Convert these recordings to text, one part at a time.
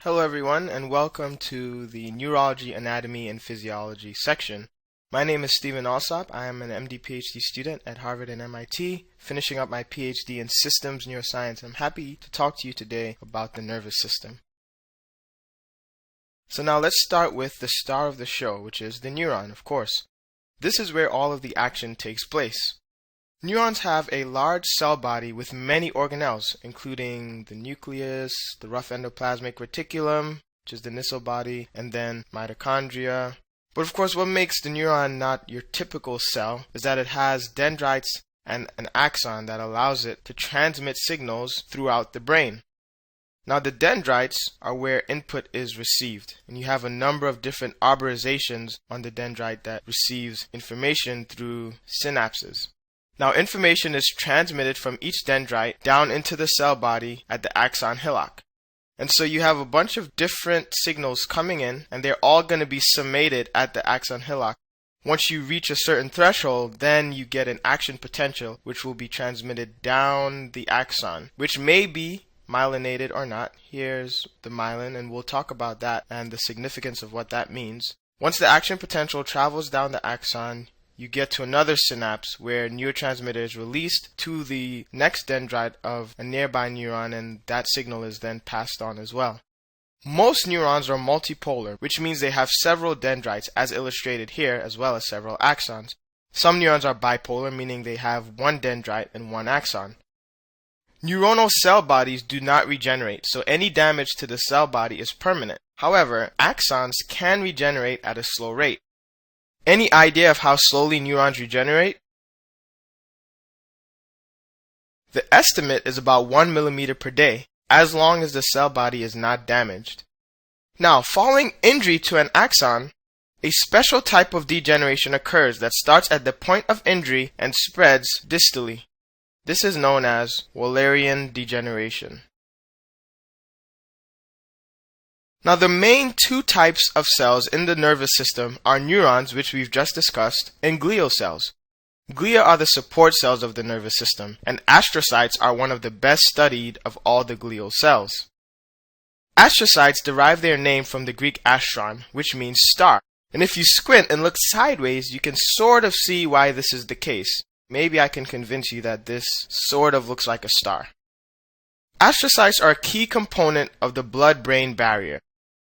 Hello everyone and welcome to the Neurology, Anatomy, and Physiology section. My name is Stephen Alsop. I am an MD PhD student at Harvard and MIT, finishing up my PhD in Systems Neuroscience. I'm happy to talk to you today about the nervous system. So now let's start with the star of the show, which is the neuron, of course. This is where all of the action takes place. Neurons have a large cell body with many organelles, including the nucleus, the rough endoplasmic reticulum, which is the Nissl body, and then mitochondria. But of course, what makes the neuron not your typical cell is that it has dendrites and an axon that allows it to transmit signals throughout the brain. Now, the dendrites are where input is received, and you have a number of different arborizations on the dendrite that receives information through synapses. Now, information is transmitted from each dendrite down into the cell body at the axon hillock. And so you have a bunch of different signals coming in, and they're all going to be summated at the axon hillock. Once you reach a certain threshold, then you get an action potential, which will be transmitted down the axon, which may be myelinated or not. Here's the myelin, and we'll talk about that and the significance of what that means. Once the action potential travels down the axon, you get to another synapse where neurotransmitter is released to the next dendrite of a nearby neuron, and that signal is then passed on as well. Most neurons are multipolar, which means they have several dendrites, as illustrated here, as well as several axons. Some neurons are bipolar, meaning they have one dendrite and one axon. Neuronal cell bodies do not regenerate, so any damage to the cell body is permanent. However, axons can regenerate at a slow rate. Any idea of how slowly neurons regenerate? The estimate is about 1 millimeter per day, as long as the cell body is not damaged. Now, following injury to an axon, a special type of degeneration occurs that starts at the point of injury and spreads distally. This is known as Wallerian degeneration. Now, the main two types of cells in the nervous system are neurons, which we've just discussed, and glial cells. Glia are the support cells of the nervous system, and astrocytes are one of the best studied of all the glial cells. Astrocytes derive their name from the Greek astron, which means star. And if you squint and look sideways, you can sort of see why this is the case. Maybe I can convince you that this sort of looks like a star. Astrocytes are a key component of the blood-brain barrier.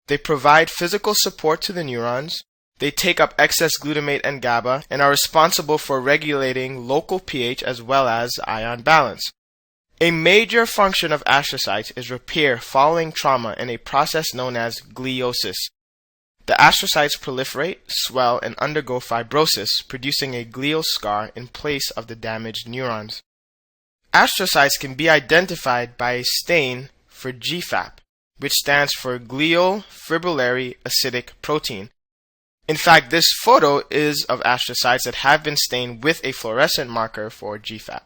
They provide physical support to the neurons, they take up excess glutamate and GABA, and are responsible for regulating local pH as well as ion balance. A major function of astrocytes is repair following trauma in a process known as gliosis. The astrocytes proliferate, swell, and undergo fibrosis, producing a glial scar in place of the damaged neurons. Astrocytes can be identified by a stain for GFAP, which stands for glial fibrillary acidic protein. In fact, this photo is of astrocytes that have been stained with a fluorescent marker for GFAP.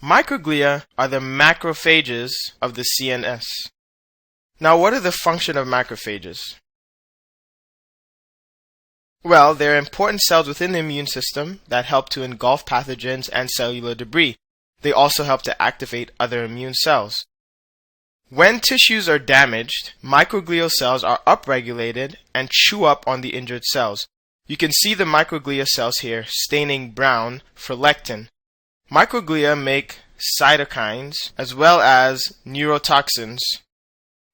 Microglia are the macrophages of the CNS. Now, what are the function of macrophages? Well, they're important cells within the immune system that help to engulf pathogens and cellular debris. They also help to activate other immune cells. When tissues are damaged, microglial cells are upregulated and chew up on the injured cells. You can see the microglia cells here staining brown for lectin. Microglia make cytokines as well as neurotoxins.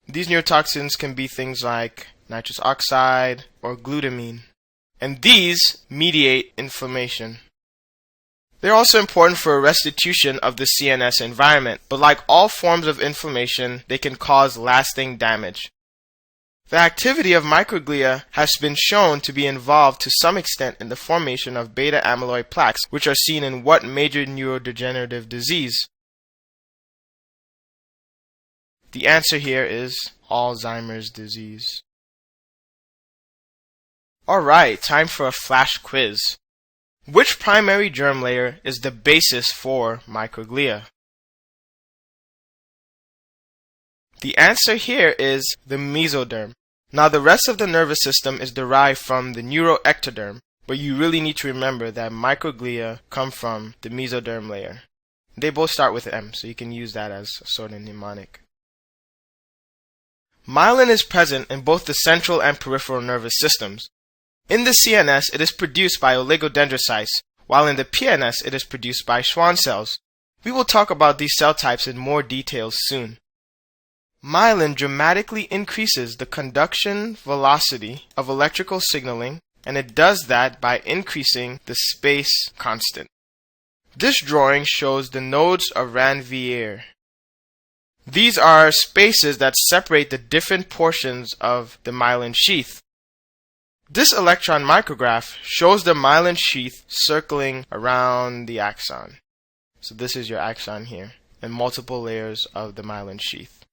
These neurotoxins can be things like nitrous oxide or glutamine, and these mediate inflammation. They're also important for restitution of the CNS environment, but like all forms of inflammation, they can cause lasting damage. The activity of microglia has been shown to be involved to some extent in the formation of beta amyloid plaques, which are seen in what major neurodegenerative disease? The answer here is Alzheimer's disease. Alright, time for a flash quiz. Which primary germ layer is the basis for microglia? The answer here is the mesoderm. Now, the rest of the nervous system is derived from the neuroectoderm, but you really need to remember that microglia come from the mesoderm layer. They both start with M, so you can use that as a sort of mnemonic. Myelin is present in both the central and peripheral nervous systems. In the CNS, it is produced by oligodendrocytes, while in the PNS, it is produced by Schwann cells. We will talk about these cell types in more detail soon. Myelin dramatically increases the conduction velocity of electrical signaling, and it does that by increasing the space constant. This drawing shows the nodes of Ranvier. These are spaces that separate the different portions of the myelin sheath. This electron micrograph shows the myelin sheath circling around the axon. So this is your axon here, and multiple layers of the myelin sheath.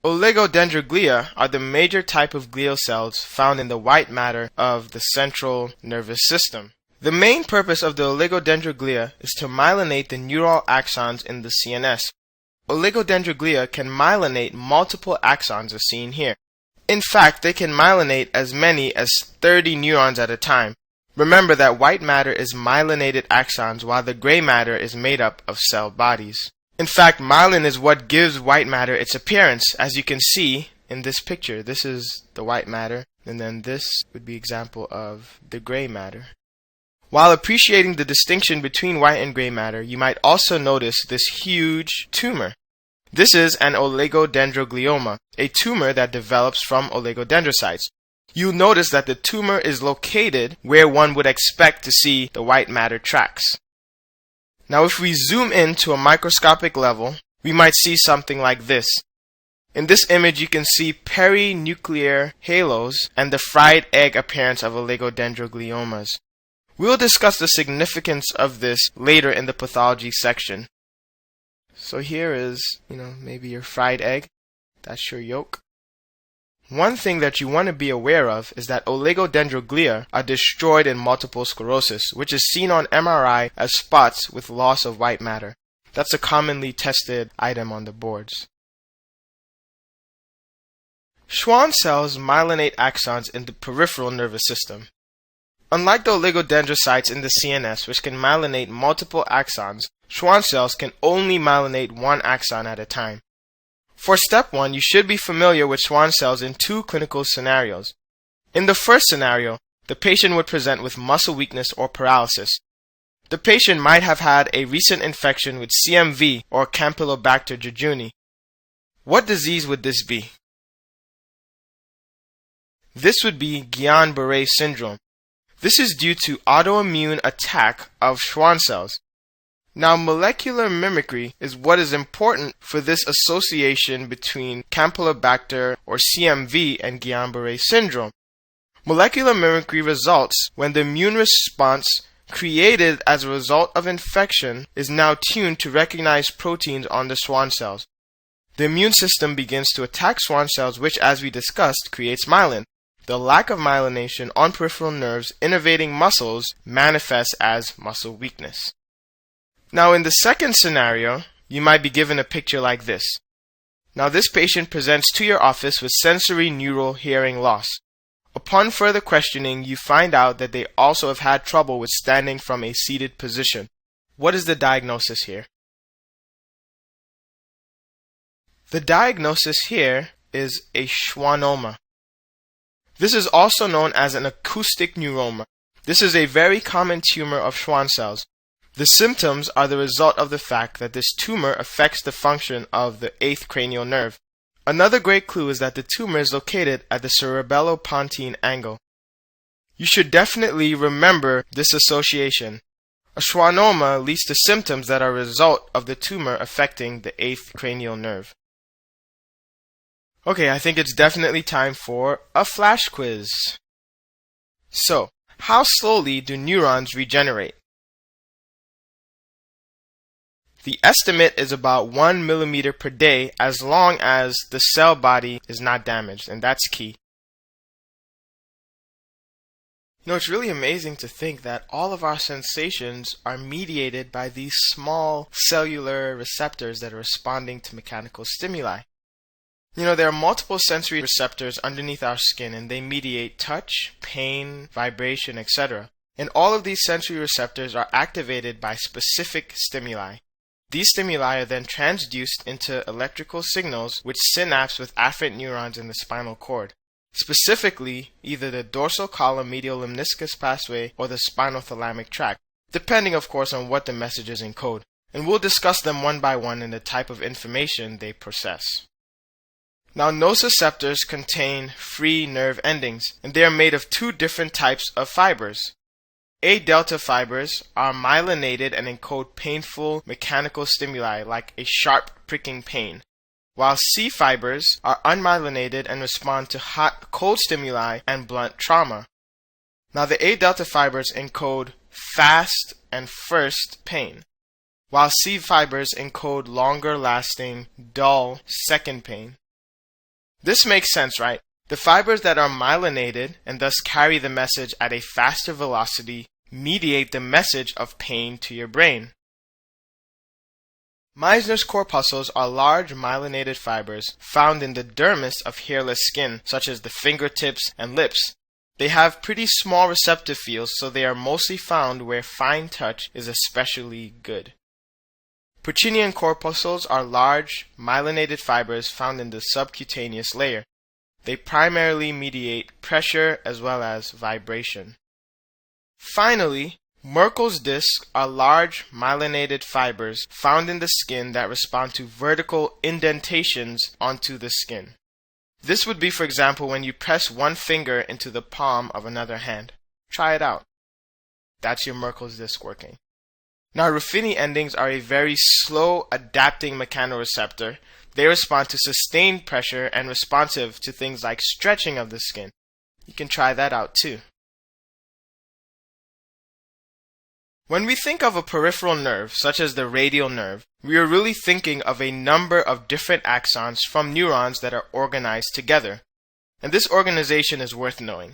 Oligodendroglia are the major type of glial cells found in the white matter of the central nervous system. The main purpose of the oligodendroglia is to myelinate the neural axons in the CNS. Oligodendroglia can myelinate multiple axons as seen here. In fact, they can myelinate as many as 30 neurons at a time. Remember that white matter is myelinated axons while the gray matter is made up of cell bodies. In fact, myelin is what gives white matter its appearance, as you can see in this picture. This is the white matter, and then this would be example of the gray matter. While appreciating the distinction between white and gray matter, you might also notice this huge tumor. This is an oligodendroglioma, a tumor that develops from oligodendrocytes. You'll notice that the tumor is located where one would expect to see the white matter tracks. Now if we zoom in to a microscopic level, we might see something like this. In this image you can see perinuclear halos and the fried egg appearance of oligodendrogliomas. We'll discuss the significance of this later in the pathology section. So here is, maybe your fried egg. That's your yolk. One thing that you want to be aware of is that oligodendroglia are destroyed in multiple sclerosis, which is seen on MRI as spots with loss of white matter. That's a commonly tested item on the boards. Schwann cells myelinate axons in the peripheral nervous system. Unlike the oligodendrocytes in the CNS, which can myelinate multiple axons, Schwann cells can only myelinate one axon at a time. For step 1, you should be familiar with Schwann cells in two clinical scenarios. In the first scenario, the patient would present with muscle weakness or paralysis. The patient might have had a recent infection with CMV or Campylobacter jejuni. What disease would this be? This would be Guillain-Barré syndrome. This is due to autoimmune attack of Schwann cells. Now, molecular mimicry is what is important for this association between Campylobacter or CMV and Guillain-Barré syndrome. Molecular mimicry results when the immune response created as a result of infection is now tuned to recognize proteins on the Schwann cells. The immune system begins to attack Schwann cells, which, as we discussed, creates myelin. The lack of myelination on peripheral nerves innervating muscles manifests as muscle weakness. Now in the second scenario, you might be given a picture like this. Now this patient presents to your office with sensory neural hearing loss. Upon further questioning, you find out that they also have had trouble with standing from a seated position. What is the diagnosis here? The diagnosis here is a schwannoma. This is also known as an acoustic neuroma. This is a very common tumor of Schwann cells. The symptoms are the result of the fact that this tumor affects the function of the 8th cranial nerve. Another great clue is that the tumor is located at the cerebellopontine angle. You should definitely remember this association. A schwannoma leads to symptoms that are a result of the tumor affecting the 8th cranial nerve. Okay, I think it's definitely time for a flash quiz. So, how slowly do neurons regenerate? The estimate is about 1 millimeter per day as long as the cell body is not damaged, and that's key. It's really amazing to think that all of our sensations are mediated by these small cellular receptors that are responding to mechanical stimuli. There are multiple sensory receptors underneath our skin, and they mediate touch, pain, vibration, etc. And all of these sensory receptors are activated by specific stimuli. These stimuli are then transduced into electrical signals which synapse with afferent neurons in the spinal cord, specifically either the dorsal column medial lemniscus pathway or the spinothalamic tract, depending of course on what the messages encode. And we'll discuss them one by one and the type of information they process. Now, nociceptors contain free nerve endings, and they are made of two different types of fibers. A delta fibers are myelinated and encode painful mechanical stimuli like a sharp pricking pain, while C fibers are unmyelinated and respond to hot, cold stimuli and blunt trauma. Now, the A delta fibers encode fast and first pain, while C fibers encode longer lasting, dull second pain. This makes sense, right? The fibers that are myelinated and thus carry the message at a faster velocity mediate the message of pain to your brain. Meissner's corpuscles are large myelinated fibers found in the dermis of hairless skin, such as the fingertips and lips. They have pretty small receptive fields, so they are mostly found where fine touch is especially good. Purkinje corpuscles are large, myelinated fibers found in the subcutaneous layer. They primarily mediate pressure as well as vibration. Finally, Merkel's discs are large, myelinated fibers found in the skin that respond to vertical indentations onto the skin. This would be, for example, when you press one finger into the palm of another hand. Try it out. That's your Merkel's disc working. Now, Ruffini endings are a very slow adapting mechanoreceptor. They respond to sustained pressure and responsive to things like stretching of the skin. You can try that out too. When we think of a peripheral nerve, such as the radial nerve, we are really thinking of a number of different axons from neurons that are organized together. And this organization is worth knowing.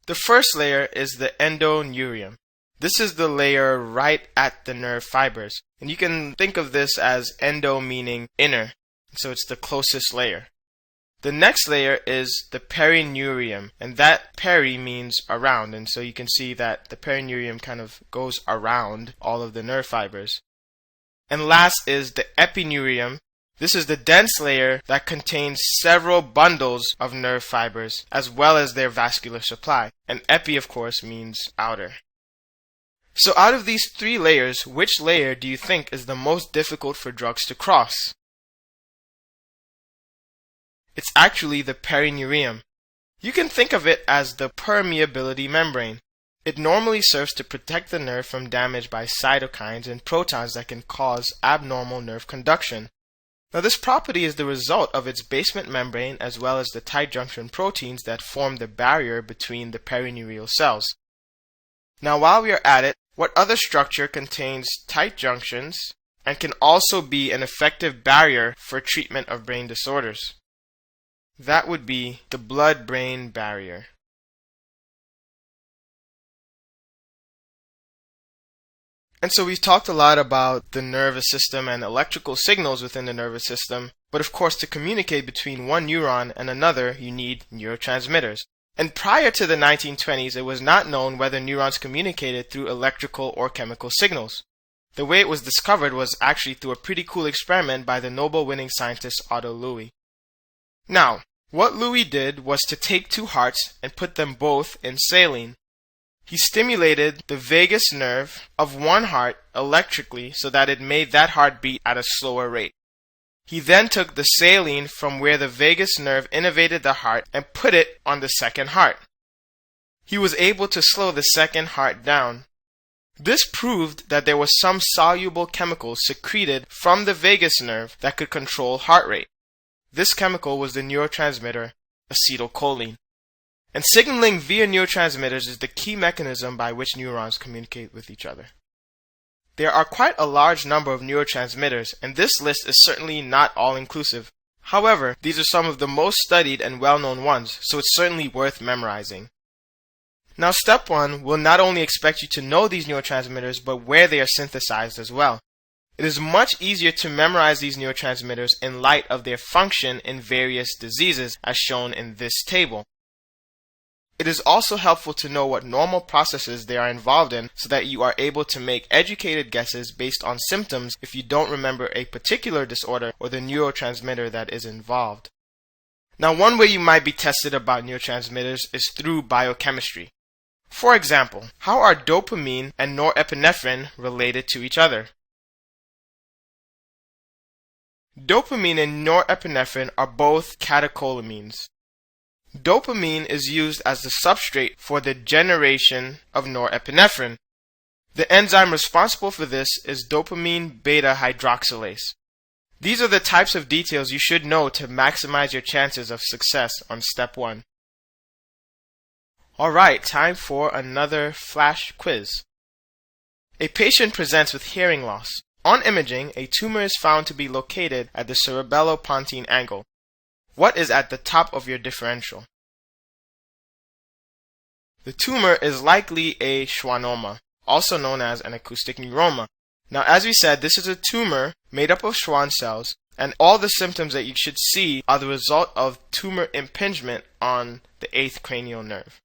The first layer is the endoneurium. This is the layer right at the nerve fibers, and you can think of this as endo meaning inner, so it's the closest layer. The next layer is the perineurium, and that peri means around, and so you can see that the perineurium kind of goes around all of the nerve fibers. And last is the epineurium. This is the dense layer that contains several bundles of nerve fibers, as well as their vascular supply, and epi of course means outer. So out of these three layers, which layer do you think is the most difficult for drugs to cross? It's actually the perineurium. You can think of it as the permeability membrane. It normally serves to protect the nerve from damage by cytokines and protons that can cause abnormal nerve conduction. Now, this property is the result of its basement membrane as well as the tight junction proteins that form the barrier between the perineurial cells. Now, while we are at it, what other structure contains tight junctions and can also be an effective barrier for treatment of brain disorders? That would be the blood-brain barrier. And so we've talked a lot about the nervous system and electrical signals within the nervous system, but of course to communicate between one neuron and another you need neurotransmitters. And prior to the 1920s, it was not known whether neurons communicated through electrical or chemical signals. The way it was discovered was actually through a pretty cool experiment by the Nobel-winning scientist Otto Loewi. Now, what Loewi did was to take two hearts and put them both in saline. He stimulated the vagus nerve of one heart electrically so that it made that heart beat at a slower rate. He then took the saline from where the vagus nerve innervated the heart and put it on the second heart. He was able to slow the second heart down. This proved that there was some soluble chemical secreted from the vagus nerve that could control heart rate. This chemical was the neurotransmitter acetylcholine. And signaling via neurotransmitters is the key mechanism by which neurons communicate with each other. There are quite a large number of neurotransmitters, and this list is certainly not all-inclusive. However, these are some of the most studied and well-known ones, so it's certainly worth memorizing. Now, step 1 will not only expect you to know these neurotransmitters, but where they are synthesized as well. It is much easier to memorize these neurotransmitters in light of their function in various diseases, as shown in this table. It is also helpful to know what normal processes they are involved in so that you are able to make educated guesses based on symptoms if you don't remember a particular disorder or the neurotransmitter that is involved. Now, one way you might be tested about neurotransmitters is through biochemistry. For example, how are dopamine and norepinephrine related to each other? Dopamine and norepinephrine are both catecholamines. Dopamine is used as the substrate for the generation of norepinephrine. The enzyme responsible for this is dopamine beta hydroxylase. These are the types of details you should know to maximize your chances of success on step 1. Alright, time for another flash quiz. A patient presents with hearing loss. On imaging, a tumor is found to be located at the cerebellopontine angle. What is at the top of your differential? The tumor is likely a schwannoma, also known as an acoustic neuroma. Now, as we said, this is a tumor made up of Schwann cells, and all the symptoms that you should see are the result of tumor impingement on the 8th cranial nerve.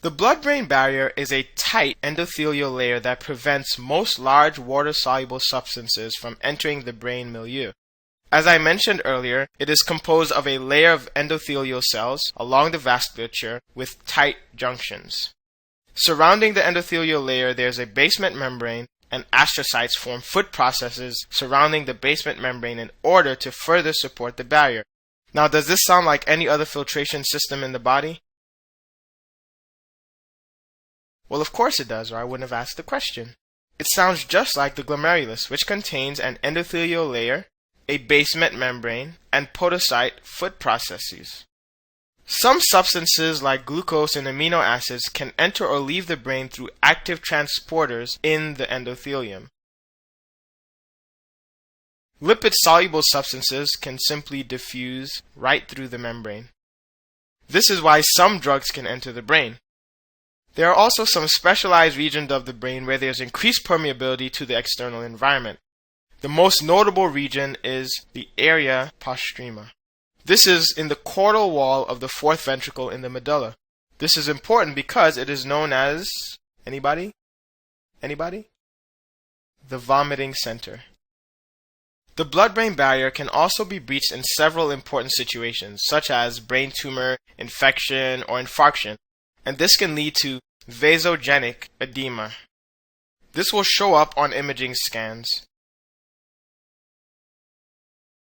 The blood-brain barrier is a tight endothelial layer that prevents most large water-soluble substances from entering the brain milieu. As I mentioned earlier, it is composed of a layer of endothelial cells along the vasculature with tight junctions. Surrounding the endothelial layer, there is a basement membrane, and astrocytes form foot processes surrounding the basement membrane in order to further support the barrier. Now, does this sound like any other filtration system in the body? Well, of course it does, or I wouldn't have asked the question. It sounds just like the glomerulus, which contains an endothelial layer, a basement membrane, and podocyte foot processes. Some substances like glucose and amino acids can enter or leave the brain through active transporters in the endothelium. Lipid-soluble substances can simply diffuse right through the membrane. This is why some drugs can enter the brain. There are also some specialized regions of the brain where there is increased permeability to the external environment. The most notable region is the area postrema. This is in the caudal wall of the 4th ventricle in the medulla. This is important because it is known as, anybody? The vomiting center. The blood-brain barrier can also be breached in several important situations, such as brain tumor, infection, or infarction, and this can lead to vasogenic edema. This will show up on imaging scans.